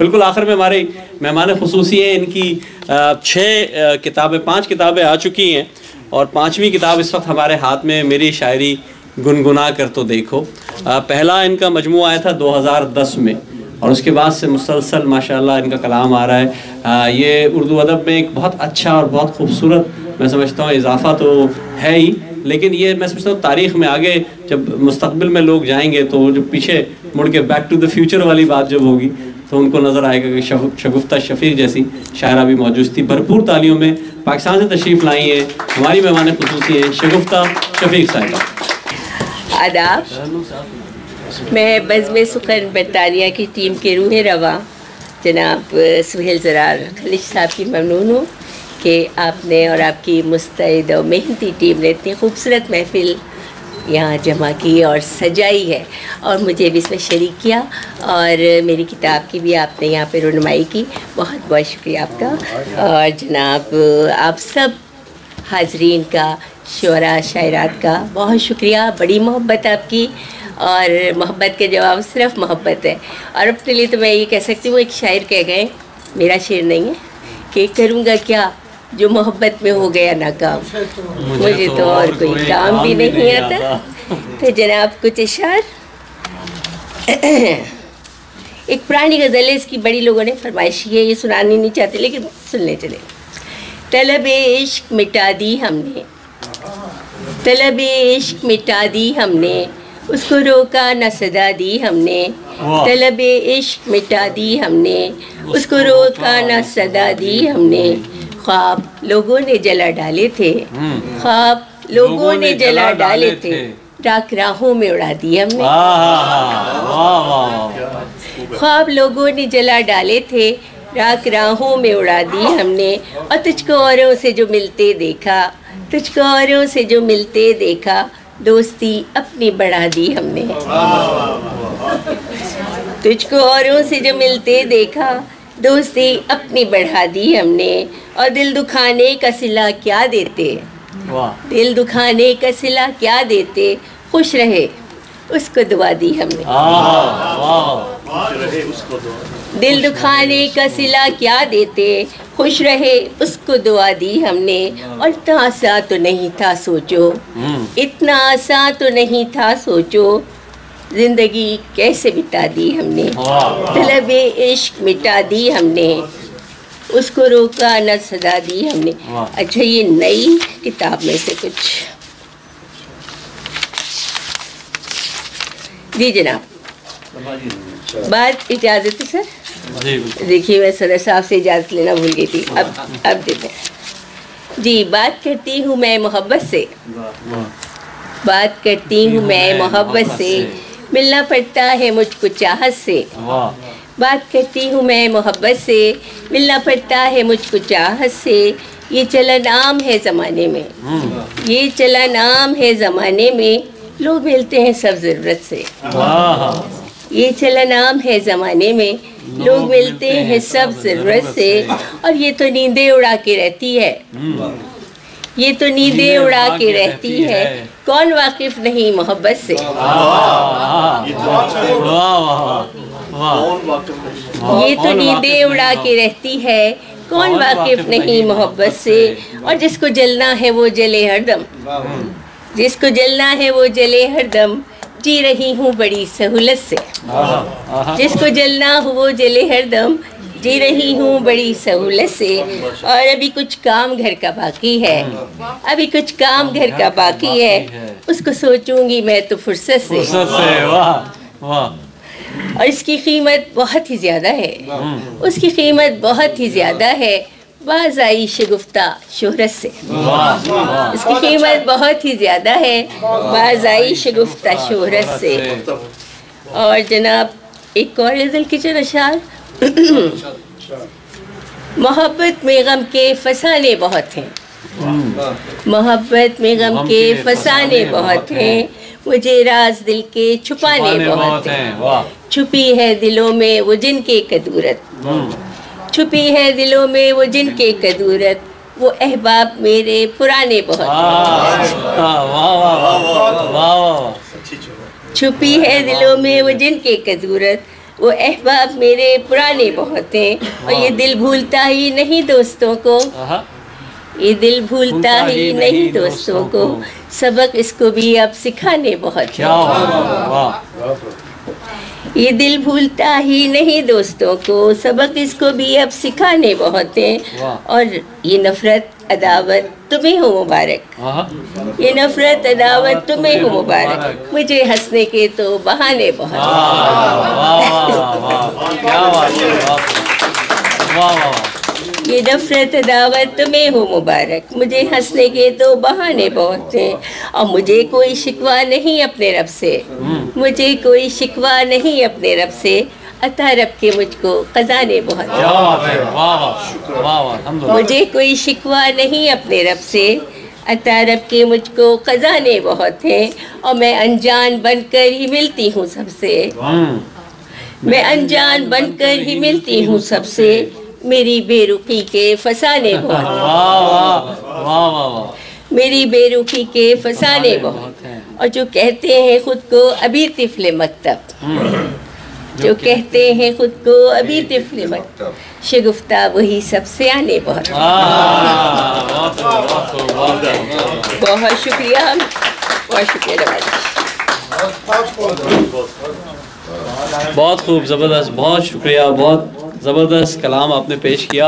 बिल्कुल आखिर में हमारे मेहमान खुसूसी हैं, इनकी 5 किताबें आ चुकी हैं और 5वीं किताब इस वक्त हमारे हाथ में, मेरी शायरी गुनगुना कर तो देखो। पहला इनका मजमू आया था 2010 में और उसके बाद से मुसलसल माशाल्लाह इनका कलाम आ रहा है। ये उर्दू अदब में एक बहुत अच्छा और बहुत खूबसूरत, मैं समझता हूँ इजाफ़ा तो है ही, लेकिन ये मैं समझता हूँ तारीख़ में आगे जब मुस्तक़बिल में लोग जाएंगे तो जो पीछे मुड़ के बैक टू द फ्यूचर वाली बात जब होगी तो उनको नज़र आएगा कि शगुफ्ता शफ़ीक जैसी शायरा भी मौजूद थी। भरपूर तालियों में पाकिस्तान से तशरीफ़ लाई है हमारी मेहमान खुसूसी हैं शगुफ्ता शफ़ीक साहिबा। आदाब, मैं बज़्म सुखन बरतानिया की टीम के रूह रवा जनाब सुहेल ज़रार खलीज साहब की ममनून हूँ कि आपने और आपकी मुस्तैद और मेहनती टीम ने इतनी खूबसूरत महफ़िल यहाँ जमा की और सजाई है और मुझे भी इसमें शरीक किया और मेरी किताब की भी आपने यहाँ पे रुनमाई की। बहुत बहुत शुक्रिया आपका और जनाब आप सब हाजरीन का, शुरा शायरात का बहुत शुक्रिया। बड़ी मोहब्बत आपकी और मोहब्बत के जवाब सिर्फ मोहब्बत है। और अपने लिए तो मैं ये कह सकती हूँ, एक शायर कह गए, मेरा शेर नहीं है, कि करूँगा क्या जो मोहब्बत में हो गया नाकाम, मुझे तो और कोई काम भी नहीं आता। तो जनाब कुछ इशार एक पुरानी गज़ल है, इसकी बड़ी लोगों ने फरमाइश की है, ये सुनानी नहीं चाहते लेकिन सुनने चले। तलब इश्क मिटा दी हमने, तलब इश्क मिटा दी हमने, उसको रोका न सदा दी हमने। तलब इश्क मिटा दी हमने, उसको रोका न सदा दी हमने। ख्वाब लोगों ने जला डाले थे, ख्वाब लोगों ने जला डाले थे, राख राहों में उड़ा दी हमने। ख्वाब लोगों ने जला डाले थे, राख राहों में उड़ा दी हमने। और तुझको औरों से जो मिलते देखा, तुझको औरों से जो मिलते देखा, दोस्ती अपनी बढ़ा दी हमने। तुझको औरों से जो मिलते देखा, दोस्ती अपनी बढ़ा दी हमने। और दिल दुखाने का सिला क्या देते, दिल दुखाने का सिला क्या देते, खुश रहे उसको दुआ दी हमने। दिल दुखाने का सिला क्या देते, खुश रहे उसको दुआ दी हमने। और इतना आसान तो नहीं था सोचो, इतना आसान तो नहीं था सोचो, जिंदगी कैसे बिता दी हमने। तलब इश्क मिटा दी हमने, उसको रोका न सदा दी हमने। अच्छा, ये नई किताब में से कुछ जी जनाब, बात इजाज़त है सर। देखिए मैं सदर साहब से इजाज़त लेना भूल गई थी, अब देते हैं जी। बात करती हूँ मैं मोहब्बत से, बात करती हूँ मैं मोहब्बत से, मिलना पड़ता है मुझको चाहत से। बात करती हूँ मैं मोहब्बत से, मिलना पड़ता है मुझको चाहत से। ये चलन आम है ज़माने में, ये चलन आम है ज़माने में, लोग मिलते हैं सब ज़रूरत से। ये चलन आम है ज़माने में, लोग मिलते हैं सब ज़रूरत से। और ये तो नींदें उड़ा के रहती है, ये तो नींदें उड़ा के रहती है, कौन वाकिफ नहीं मोहब्बत से। ये तो नींदें उड़ा के रहती है, कौन वाकिफ नहीं मोहब्बत से। और जिसको जलना है वो जले हरदम, जिसको जलना है वो जले हरदम, जी रही हूँ बड़ी सहूलत से। जिसको जलना हो वो जले हरदम, जी रही हूँ बड़ी सहूलत से। और अभी कुछ काम घर का बाकी है, अभी कुछ काम घर का बाकी है, उसको सोचूंगी मैं तो फुर्सत से। और इसकी कीमत बहुत ही ज़्यादा है, उसकी कीमत बहुत ही ज़्यादा है, बाज आई शगुफ्ता शोहरत से। इसकी कीमत बहुत ही ज़्यादा है, बाज आई शगुफ्ता शोहरत से। और जनाब एक और गज़ल की जो अशार, मोहब्बत में गम के फसाने बहुत हैं, मोहब्बत में गम के फसाने बहुत हैं, मुझे राज दिल के छुपाने बहुत हैं। छुपी है दिलों में वो जिनके कदूरत, छुपी है दिलों में वो जिनके कदूरत, वो अहबाब मेरे पुराने बहुत हैं। छुपी है दिलों में वो जिनके कदूरत, वो अहबाब मेरे पुराने बहुत हैं, और ये दिल भूलता ही नहीं दोस्तों को, ये दिल भूलता ही नहीं दोस्तों को, सबक इसको भी अब सिखाने बहुत हैं। ये दिल भूलता ही नहीं दोस्तों को, सबक इसको भी अब सिखाने बहुत हैं। और ये नफ़रत अदावत तुम्हें हो मुबारक, ये नफ़रत अदावत तुम्हें हो मुबारक, मुझे हंसने के तो बहाने बहुत हैं। ये नफ़रत अदावत तुम्हें हो मुबारक, मुझे हंसने के तो बहाने बहुत हैं। और मुझे कोई शिकवा नहीं अपने रब से, मुझे कोई शिकवा नहीं अपने रब से, अता रब के मुझको खजाने बहुत हैं। मुझे कोई शिकवा नहीं अपने रब से, अता रब के मुझको खजाने बहुत हैं। और मैं अनजान बनकर ही मिलती हूँ सबसे, मैं अनजान बनकर ही मिलती हूँ सबसे, मेरी बेरुखी के फसाने बहुत, मेरी बेरुखी के फसाने बहुत। और जो कहते हैं खुद को अभी तिफले मकतब, जो कहते हैं खुद को अभी तिफले मकतब, शगुफ्ता वही सबसे आने बहुत। बहुत शुक्रिया, बहुत शुक्रिया। बहुत खूब, ज़बरदस्त, बहुत शुक्रिया, बहुत ज़बरदस्त कलाम आपने पेश किया।